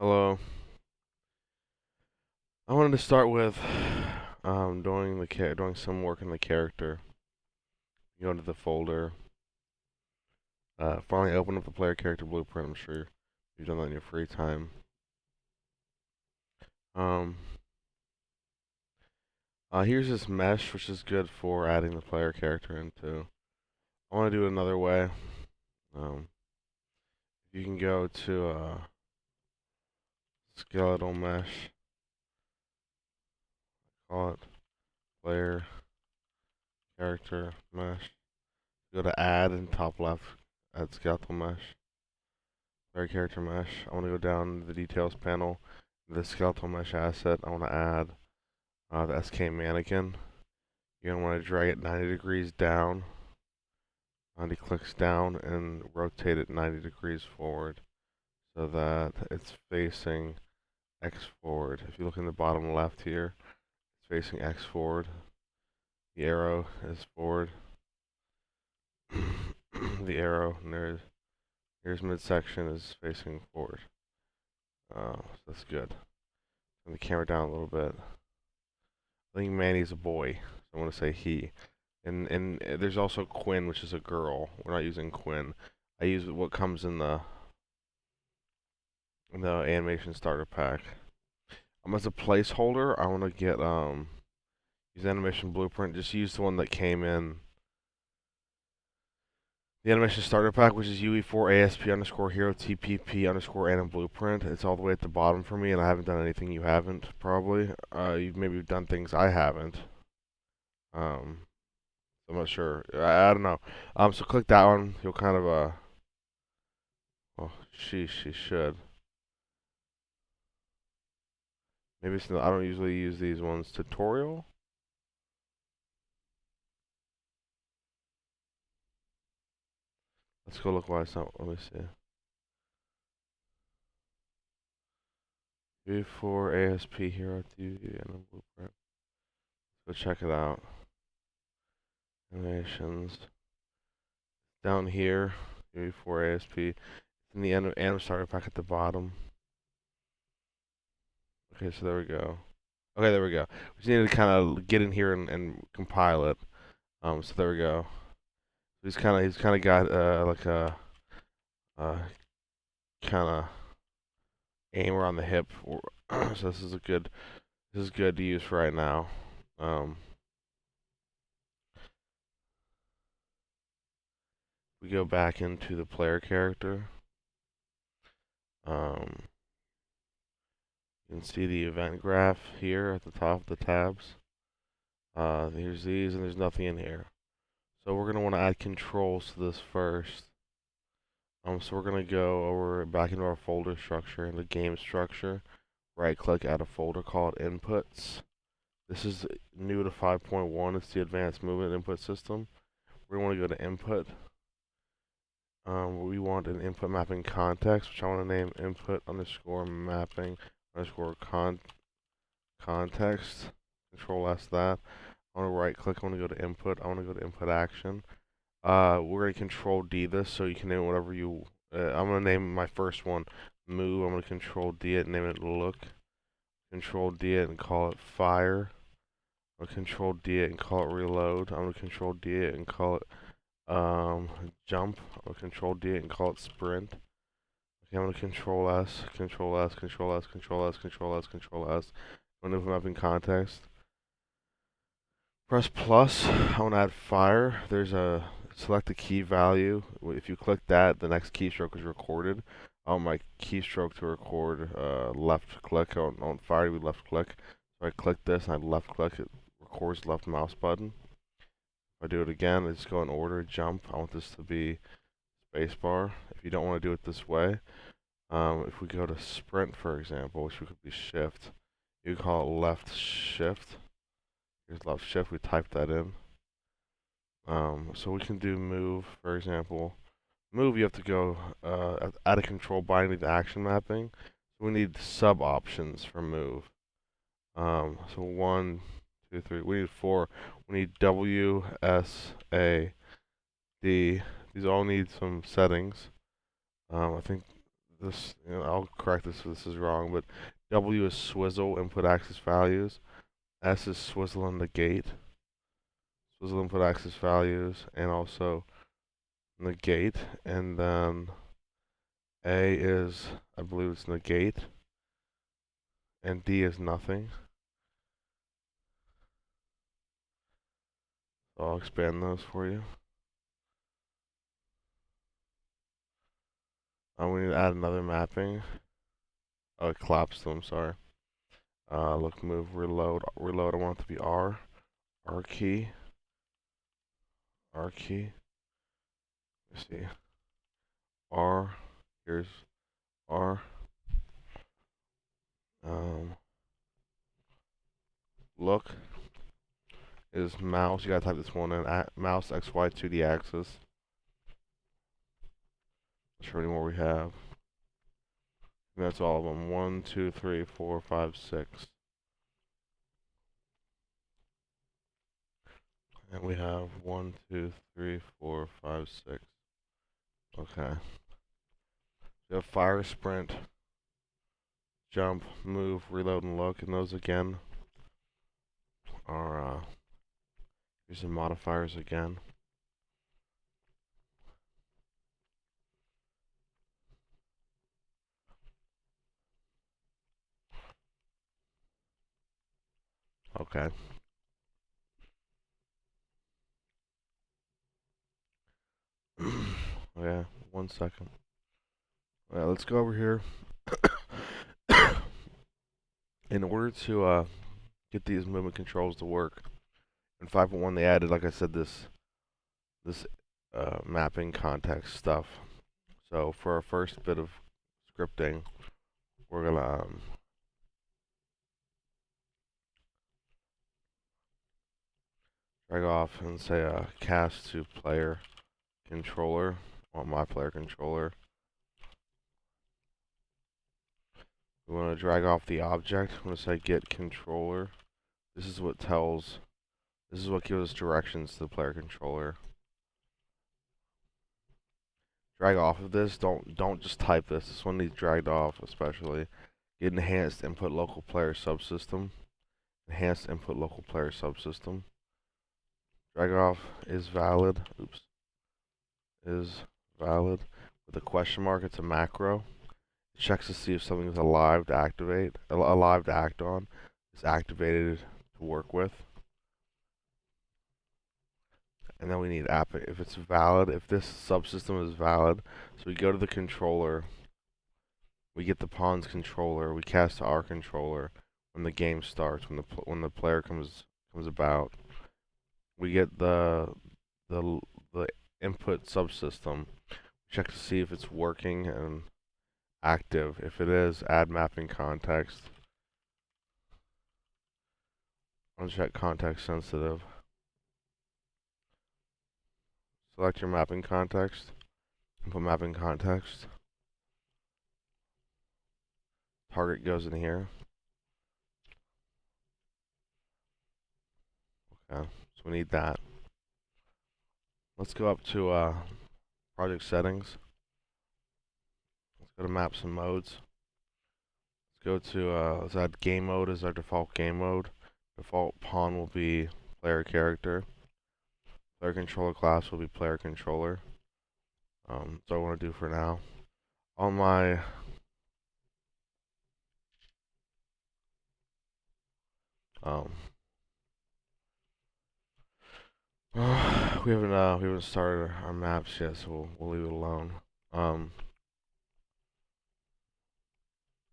Hello. I wanted to start with doing some work in the character. You go into the folder. Finally open up the player character blueprint. I'm sure you've done that in your free time. Um, Here's this mesh, which is good for adding the player character into. I want to do it another way. Um, you can go to skeletal mesh. Call it player character mesh. Go to add in top left. Add skeletal mesh. Player character mesh. I want to go down the details panel. The skeletal mesh asset. I want to add the SK mannequin. You're going to want to drag it 90 degrees down. And he clicks down and rotate it 90 degrees forward so that it's facing X forward. If you look in the bottom left here, it's facing X forward. The arrow is forward. The arrow, and here's midsection is facing forward. So that's good. Turn the camera down a little bit. I think Manny's a boy, so I want to say he. And there's also Quinn, which is a girl. We're not using Quinn. I use what comes in the animation starter pack. As a placeholder, I want to get use animation blueprint. Just use the one that came in the animation starter pack, which is UE4ASP underscore hero TPP underscore anim blueprint. It's all the way at the bottom for me, and I haven't done anything you haven't probably. You've maybe done things I haven't. Um, I'm not sure. I don't know. So click that one. You'll kind of well, she should. Maybe it's not, I don't usually use these ones. Tutorial. Let's go look why it's not. Let me see. V4 ASP Hero TV and a blueprint. Go check it out. Animations. Down here, V4 ASP. It's in the anim starter pack at the bottom. Okay, so there we go. Okay, there we go. We just need to kind of get in here and compile it. So there we go. He's kind of got like a kind of aim around the hip. So this is good to use for right now. We go back into the player character. You can see the event graph here at the top of the tabs. Here's these, and there's nothing in here. So we're gonna want to add controls to this first. So we're gonna go over back into our folder structure, in the game structure. Right click, add a folder called inputs. This is new to 5.1. It's the advanced movement input system. We want to go to input. We want an input mapping context, which I want to name input underscore mapping underscore context. Control S that. I want to right click. I want to go to input. I want to go to input action. We're going to control D this, so you can name whatever you. I'm going to name my first one move. I'm going to control D it, name it look. Control D it and call it fire. I'll control D it and call it reload. I'm going to control D it and call it jump. I'll control D it and call it sprint. Okay, I'm going to control S, control S, control S, control S, control S, control S. I'm going to map in context. Press plus. I want to add fire. There's a select a key value. If you click that, the next keystroke is recorded. I want my keystroke to record left click. I want fire to be left click. So I click this and I left click. It records left mouse button. If I do it again, I just go in order, jump. I want this to be spacebar. If you don't want to do it this way, if we go to sprint, for example, which could be shift, you call it left shift. Here's left shift. We type that in. So we can do move, for example. Move, you have to go add a control binding to action mapping. So we need sub options for move. So 1, 2, 3. We need 4. We need W, S, A, D. These all need some settings. I think this, I'll correct this if this is wrong, but W is swizzle, input axis values. S is swizzle and negate. Swizzle input axis values, and also negate. And then A is, I believe it's negate. And D is nothing. So I'll expand those for you. We need to add another mapping. Oh, it collapsed them, sorry. Look, move, reload. Reload, I want it to be R. R key. R key. Let's see. R. Here's R. Look is mouse. You gotta type this one in. Mouse XY 2D axis. Not sure any more we have. And that's all of them. 1, 2, 3, 4, 5, 6. And we have 1, 2, 3, 4, 5, 6. Okay. We have fire, sprint, jump, move, reload, and look. And those again are here's some modifiers again. Okay. Yeah, 1 second. Alright, let's go over here. In order to get these movement controls to work, in 5.1 they added, like I said, this mapping context stuff. So for our first bit of scripting, we're gonna drag off and say cast to player controller. I want my player controller. We want to drag off the object. I'm going to say get controller. This is what gives us directions to the player controller. Drag off of this. Don't just type this. This one needs dragged off, especially. Get enhanced input local player subsystem. Enhanced input local player subsystem. Drag off is valid. Oops. Is valid. With a question mark, it's a macro. It checks to see if something is alive to activate, alive to act on. It's activated to work with. And then we need app if it's valid, if this subsystem is valid. So we go to the controller, we get the pawn's controller, we cast to our controller when the game starts, when the player comes about. We get the input subsystem, check to see if it's working and active. If it is, add mapping context. Uncheck context sensitive. Select your mapping context. Input mapping context. Target goes in here. Okay, so we need that. Let's go up to project settings. Let's go to maps and modes. Let's go to let's add game mode as our default game mode. Default pawn will be player character. Player controller class will be player controller. That's what I want to do for now. On my we haven't started our maps yet, so we'll leave it alone. And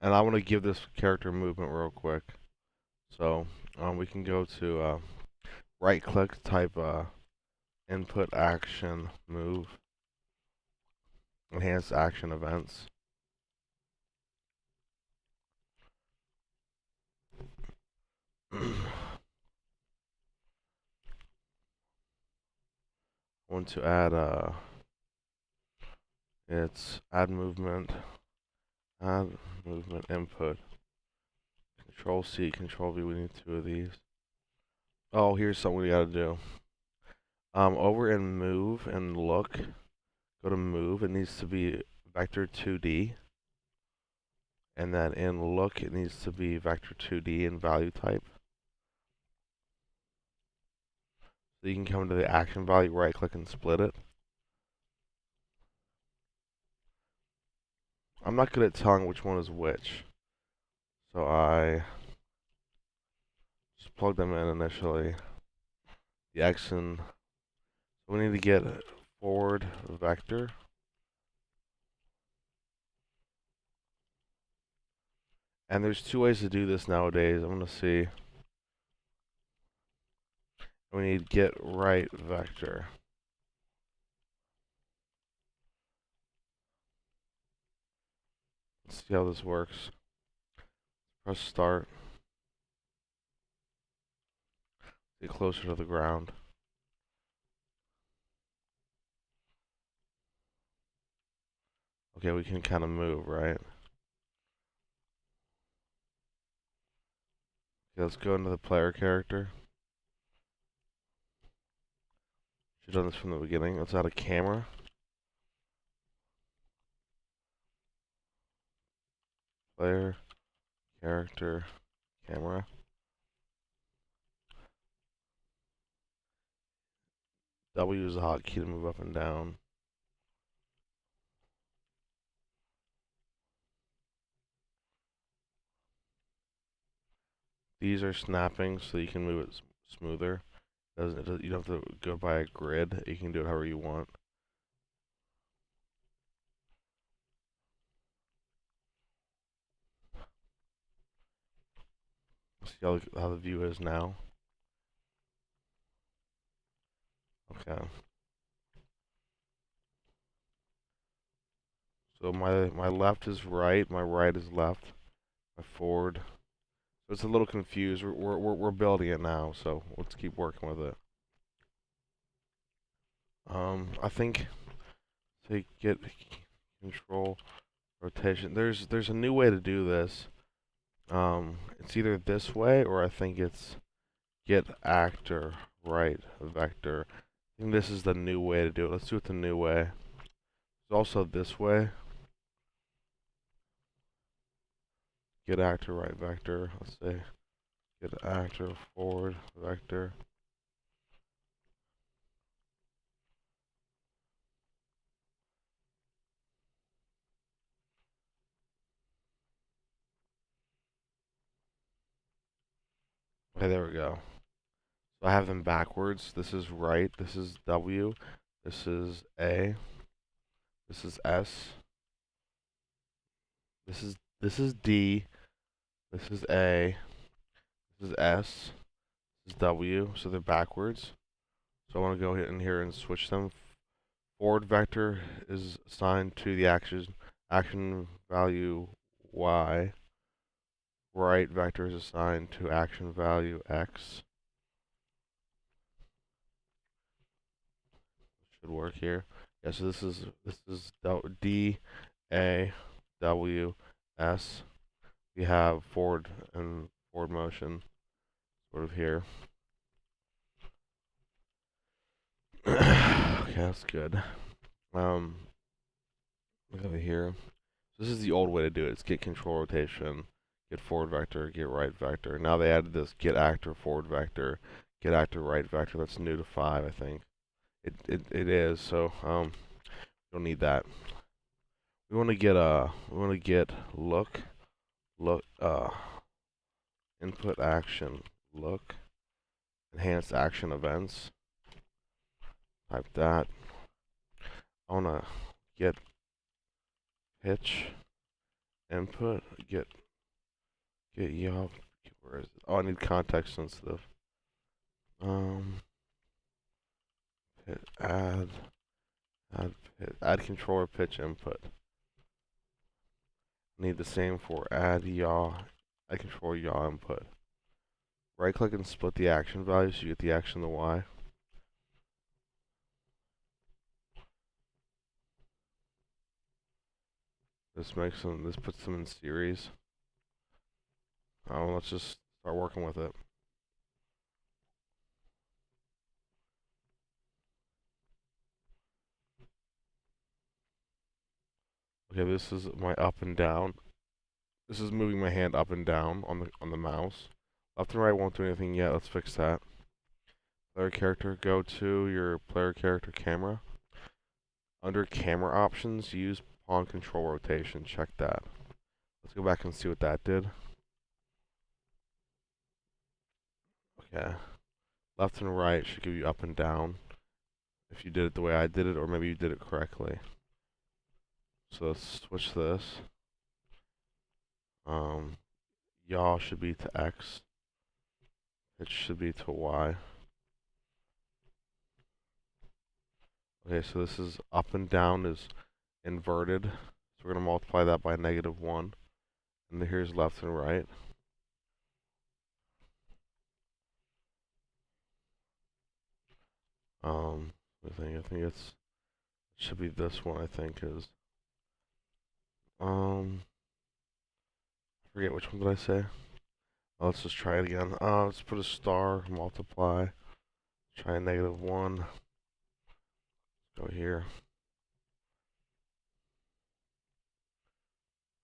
I want to give this character movement real quick. So we can go to right click, type input action move, enhance action events. Want to add it's add movement input. Control C, Control V. We need 2 of these. Oh, here's something we gotta do. Over in move and look, go to move. It needs to be vector 2D. And then in look, it needs to be vector 2D in value type. So you can come to the action value, right click and split it. I'm not good at telling which one is which. So I just plug them in initially. The action, we need to get forward vector. And there's two ways to do this nowadays. I'm going to see. We need get right vector. Let's see how this works. Press start. Get closer to the ground. Okay, we can kind of move, right? Okay, let's go into the player character. Should have done this from the beginning. Let's add a camera. Player, character, camera. W is a hotkey to move up and down. These are snapping so you can move it smoother. You don't have to go by a grid. You can do it however you want. See how the view is now. Okay. So my left is right, my right is left, my forward. So it's a little confused. We're building it now, so let's keep working with it. I think to get control rotation. There's a new way to do this. It's either this way or I think it's get actor right vector. I think this is the new way to do it. Let's do it the new way. There's also this way. Get actor right vector. Let's say get actor forward vector. Okay, there we go. So I have them backwards. This is right. This is W. This is A. This is S. This is D. This is A. This is S. This is W. So they're backwards. So I want to go in here and switch them. Forward vector is assigned to the action value Y. Right vector is assigned to action value X. Should work here. Yeah, so this is D A W S. We have forward and forward motion sort of here. Okay, that's good. Look over here. So this is the old way to do it. It's get control rotation, get forward vector, get right vector. Now they added this get actor forward vector, get actor right vector. That's new to 5, I think. It is. So don't need that. We want to get look input action look enhanced action events. Type that. I want to get pitch input get yaw. Where is it? Oh, I need context sensitive. Add add controller pitch input. Need the same for add controller yaw input. Right click and split the action value so you get the action to Y. This puts them in series. Let's just start working with it. Okay, this is my up and down. This is moving my hand up and down on the mouse. Left and right won't do anything yet. Let's fix that. Player character, go to your player character camera. Under camera options, use pawn control rotation. Check that. Let's go back and see what that did. Okay. Left and right should give you up and down if you did it the way I did it, or maybe you did it correctly. So let's switch this. Yaw should be to X. It should be to Y. Okay, so this is up and down is inverted. So we're going to multiply that by -1. And then here's left and right. I think it should be this one, I think is, I forget which one did I say? Oh, let's just try it again. Let's put a star, multiply, try -1, go here.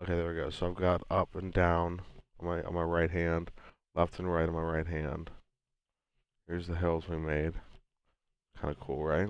Okay, there we go. So I've got up and down on my right hand, left and right on my right hand. Here's the hills we made. Kind of cool, right?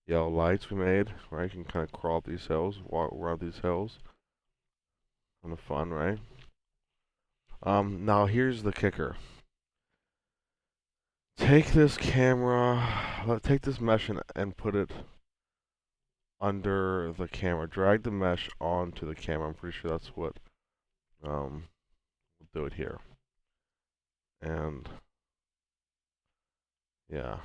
Yellow lights we made, right? You can kind of crawl up these hills, walk around these hills. Kind of fun, right? Now here's the kicker. Take this camera, take this mesh and put it under the camera. Drag the mesh onto the camera. I'm pretty sure that's what, we'll do it here. And, yeah.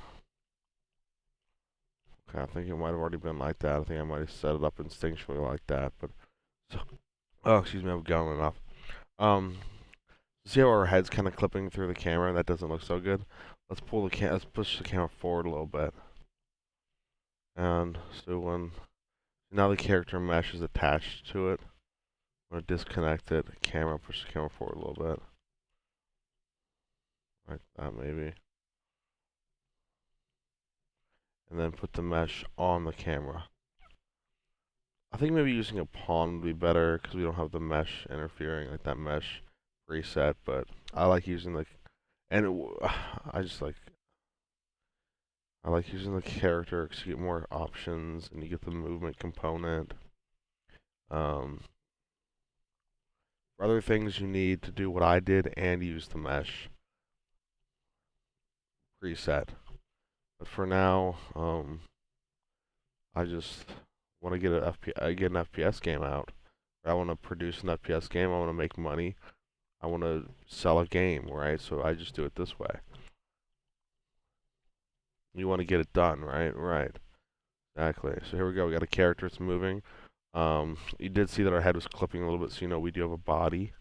Okay, I think it might have already been like that. I think I might have set it up instinctually like that, but, so, oh, excuse me, I've gone enough. See how our head's kind of clipping through the camera? That doesn't look so good. Let's push the camera forward a little bit. And so now the character mesh is attached to it. I'm gonna disconnect it. Push the camera forward a little bit. Like that maybe. And then put the mesh on the camera. I think maybe using a pawn would be better because we don't have the mesh interfering, like that mesh preset, but I like using I like using the character because you get more options and you get the movement component. For other things you need to do what I did and use the mesh preset. But for now, I just want to get an FPS game out. I want to produce an FPS game. I want to make money. I want to sell a game, right? So I just do it this way. You want to get it done, right? Right. Exactly. So here we go. We got a character that's moving. You did see that our head was clipping a little bit, so you know we do have a body.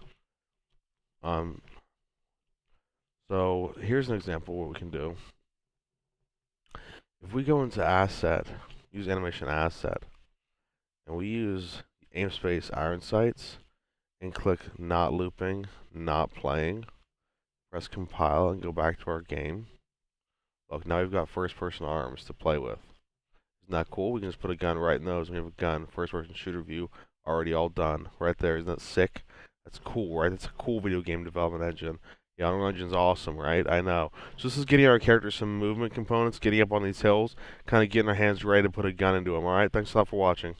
So here's an example of what we can do. If we go into Asset, use Animation Asset, and we use aim space iron sights, and click Not Looping, Not Playing, press Compile, and go back to our game. Look, now we've got first-person arms to play with. Isn't that cool? We can just put a gun right in those. We have a gun, first-person shooter view, already all done. Right there. Isn't that sick? That's cool, right? That's a cool video game development engine. Yeah, Unreal Engine's awesome, right? I know. So this is getting our characters some movement components, getting up on these hills, kind of getting our hands ready to put a gun into them, alright? Thanks a lot for watching.